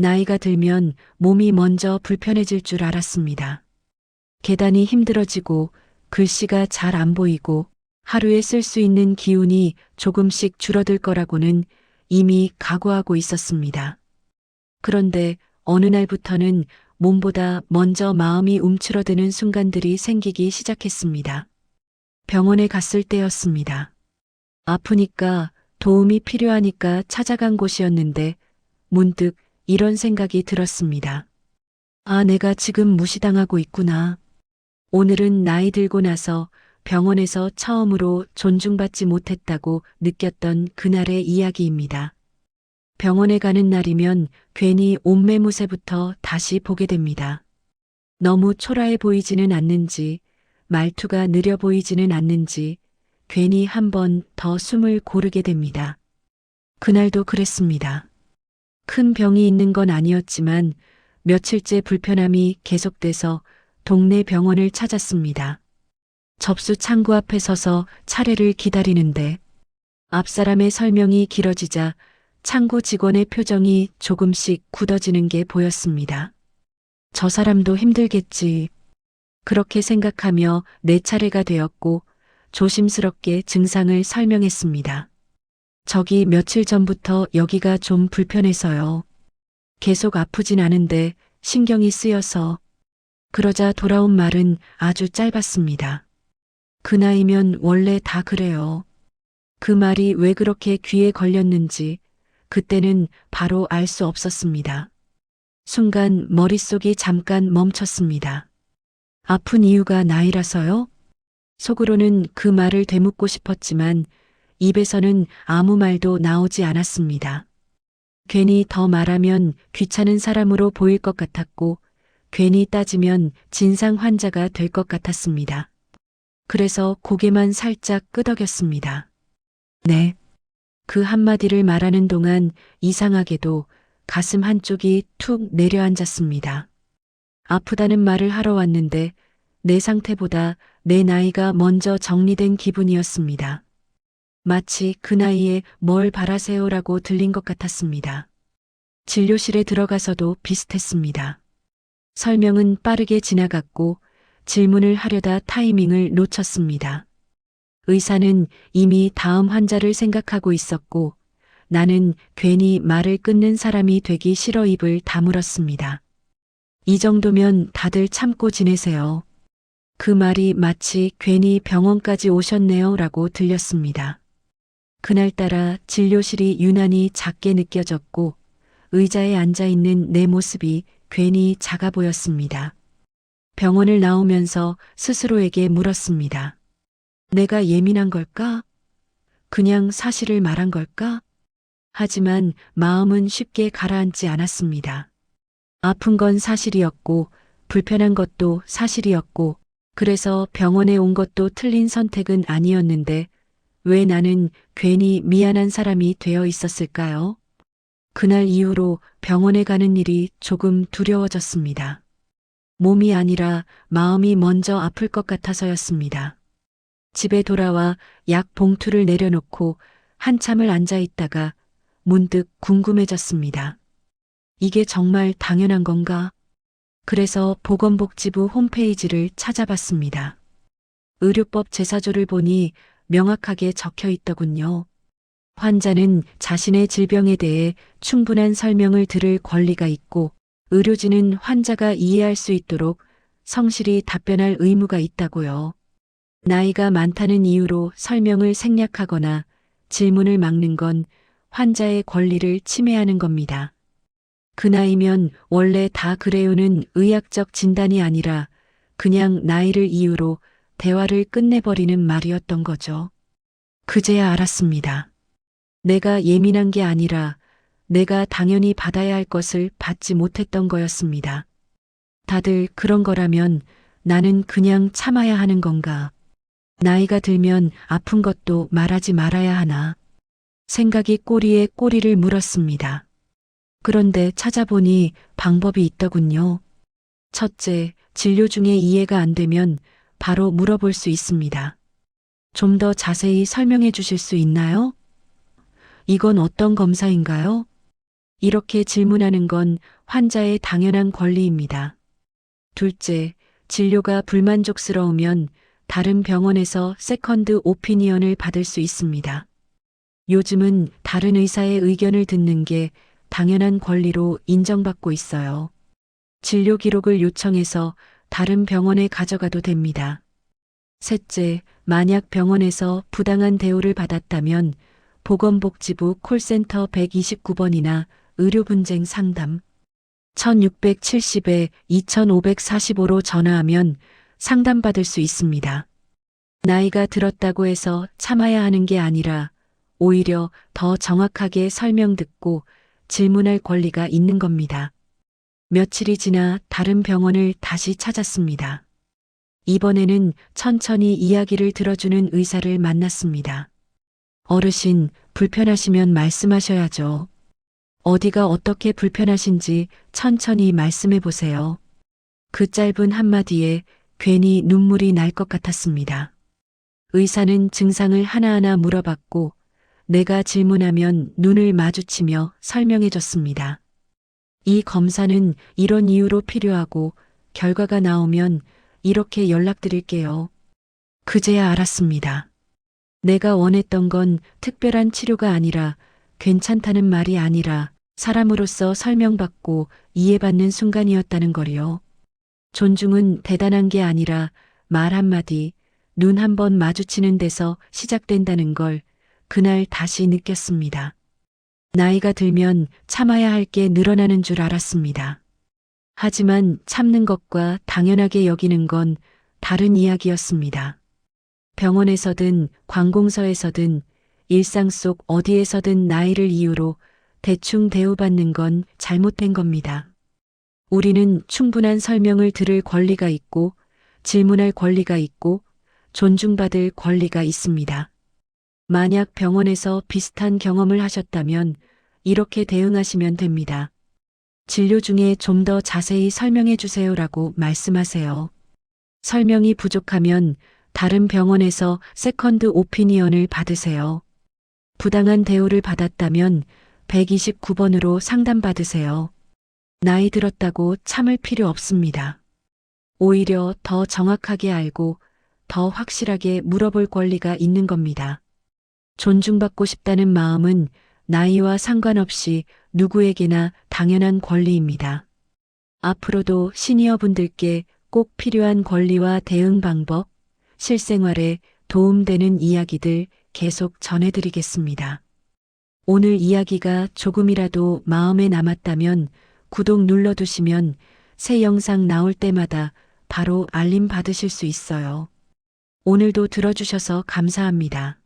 나이가 들면 몸이 먼저 불편해질 줄 알았습니다. 계단이 힘들어지고 글씨가 잘 안 보이고 하루에 쓸 수 있는 기운이 조금씩 줄어들 거라고는 이미 각오하고 있었습니다. 그런데 어느 날부터는 몸보다 먼저 마음이 움츠러드는 순간들이 생기기 시작했습니다. 병원에 갔을 때였습니다. 아프니까 도움이 필요하니까 찾아간 곳이었는데 문득 이런 생각이 들었습니다. 아, 내가 지금 무시당하고 있구나. 오늘은 나이 들고 나서 병원에서 처음으로 존중받지 못했다고 느꼈던 그날의 이야기입니다. 병원에 가는 날이면 괜히 옷매무새부터 다시 보게 됩니다. 너무 초라해 보이지는 않는지, 말투가 느려 보이지는 않는지, 괜히 한 번 더 숨을 고르게 됩니다. 그날도 그랬습니다. 큰 병이 있는 건 아니었지만 며칠째 불편함이 계속돼서 동네 병원을 찾았습니다. 접수 창구 앞에 서서 차례를 기다리는데 앞사람의 설명이 길어지자 창구 직원의 표정이 조금씩 굳어지는 게 보였습니다. 저 사람도 힘들겠지. 그렇게 생각하며 내 차례가 되었고 조심스럽게 증상을 설명했습니다. 저기 며칠 전부터 여기가 좀 불편해서요. 계속 아프진 않은데 신경이 쓰여서. 그러자 돌아온 말은 아주 짧았습니다. 그 나이면 원래 다 그래요. 그 말이 왜 그렇게 귀에 걸렸는지 그때는 바로 알 수 없었습니다. 순간 머릿속이 잠깐 멈췄습니다. 아픈 이유가 나이라서요? 속으로는 그 말을 되묻고 싶었지만 입에서는 아무 말도 나오지 않았습니다. 괜히 더 말하면 귀찮은 사람으로 보일 것 같았고 괜히 따지면 진상 환자가 될 것 같았습니다. 그래서 고개만 살짝 끄덕였습니다. 네. 그 한마디를 말하는 동안 이상하게도 가슴 한쪽이 툭 내려앉았습니다. 아프다는 말을 하러 왔는데 내 상태보다 내 나이가 먼저 정리된 기분이었습니다. 마치 그 나이에 뭘 바라세요라고 들린 것 같았습니다. 진료실에 들어가서도 비슷했습니다. 설명은 빠르게 지나갔고 질문을 하려다 타이밍을 놓쳤습니다. 의사는 이미 다음 환자를 생각하고 있었고 나는 괜히 말을 끊는 사람이 되기 싫어 입을 다물었습니다. 이 정도면 다들 참고 지내세요. 그 말이 마치 괜히 병원까지 오셨네요 라고 들렸습니다. 그날따라 진료실이 유난히 작게 느껴졌고 의자에 앉아있는 내 모습이 괜히 작아 보였습니다. 병원을 나오면서 스스로에게 물었습니다. 내가 예민한 걸까? 그냥 사실을 말한 걸까? 하지만 마음은 쉽게 가라앉지 않았습니다. 아픈 건 사실이었고 불편한 것도 사실이었고 그래서 병원에 온 것도 틀린 선택은 아니었는데 왜 나는 괜히 미안한 사람이 되어 있었을까요? 그날 이후로 병원에 가는 일이 조금 두려워졌습니다. 몸이 아니라 마음이 먼저 아플 것 같아서였습니다. 집에 돌아와 약 봉투를 내려놓고 한참을 앉아 있다가 문득 궁금해졌습니다. 이게 정말 당연한 건가? 그래서 보건복지부 홈페이지를 찾아봤습니다. 의료법 제사조를 보니 명확하게 적혀 있더군요. 환자는 자신의 질병에 대해 충분한 설명을 들을 권리가 있고 의료진은 환자가 이해할 수 있도록 성실히 답변할 의무가 있다고요. 나이가 많다는 이유로 설명을 생략하거나 질문을 막는 건 환자의 권리를 침해하는 겁니다. 그 나이면 원래 다 그래요는 의학적 진단이 아니라 그냥 나이를 이유로 대화를 끝내버리는 말이었던 거죠. 그제야 알았습니다. 내가 예민한 게 아니라 내가 당연히 받아야 할 것을 받지 못했던 거였습니다. 다들 그런 거라면 나는 그냥 참아야 하는 건가? 나이가 들면 아픈 것도 말하지 말아야 하나? 생각이 꼬리에 꼬리를 물었습니다. 그런데 찾아보니 방법이 있더군요. 첫째, 진료 중에 이해가 안 되면 바로 물어볼 수 있습니다. 좀 더 자세히 설명해 주실 수 있나요? 이건 어떤 검사인가요? 이렇게 질문하는 건 환자의 당연한 권리입니다. 둘째, 진료가 불만족스러우면 다른 병원에서 세컨드 오피니언을 받을 수 있습니다. 요즘은 다른 의사의 의견을 듣는 게 당연한 권리로 인정받고 있어요. 진료 기록을 요청해서 다른 병원에 가져가도 됩니다. 셋째, 만약 병원에서 부당한 대우를 받았다면 보건복지부 콜센터 129번이나 의료분쟁 상담 1670에 2545로 전화하면 상담받을 수 있습니다. 나이가 들었다고 해서 참아야 하는 게 아니라 오히려 더 정확하게 설명 듣고 질문할 권리가 있는 겁니다. 며칠이 지나 다른 병원을 다시 찾았습니다. 이번에는 천천히 이야기를 들어주는 의사를 만났습니다. 어르신, 불편하시면 말씀하셔야죠. 어디가 어떻게 불편하신지 천천히 말씀해 보세요. 그 짧은 한마디에 괜히 눈물이 날 것 같았습니다. 의사는 증상을 하나하나 물어봤고 내가 질문하면 눈을 마주치며 설명해 줬습니다. 이 검사는 이런 이유로 필요하고 결과가 나오면 이렇게 연락드릴게요. 그제야 알았습니다. 내가 원했던 건 특별한 치료가 아니라 괜찮다는 말이 아니라 사람으로서 설명받고 이해받는 순간이었다는 거리요. 존중은 대단한 게 아니라 말 한마디, 눈 한 번 마주치는 데서 시작된다는 걸 그날 다시 느꼈습니다. 나이가 들면 참아야 할 게 늘어나는 줄 알았습니다. 하지만 참는 것과 당연하게 여기는 건 다른 이야기였습니다. 병원에서든 관공서에서든 일상 속 어디에서든 나이를 이유로 대충 대우받는 건 잘못된 겁니다. 우리는 충분한 설명을 들을 권리가 있고 질문할 권리가 있고 존중받을 권리가 있습니다. 만약 병원에서 비슷한 경험을 하셨다면 이렇게 대응하시면 됩니다. 진료 중에 좀 더 자세히 설명해 주세요라고 말씀하세요. 설명이 부족하면 다른 병원에서 세컨드 오피니언을 받으세요. 부당한 대우를 받았다면 129번으로 상담받으세요. 나이 들었다고 참을 필요 없습니다. 오히려 더 정확하게 알고 더 확실하게 물어볼 권리가 있는 겁니다. 존중받고 싶다는 마음은 나이와 상관없이 누구에게나 당연한 권리입니다. 앞으로도 시니어 분들께 꼭 필요한 권리와 대응 방법, 실생활에 도움되는 이야기들 계속 전해드리겠습니다. 오늘 이야기가 조금이라도 마음에 남았다면 구독 눌러두시면 새 영상 나올 때마다 바로 알림 받으실 수 있어요. 오늘도 들어주셔서 감사합니다.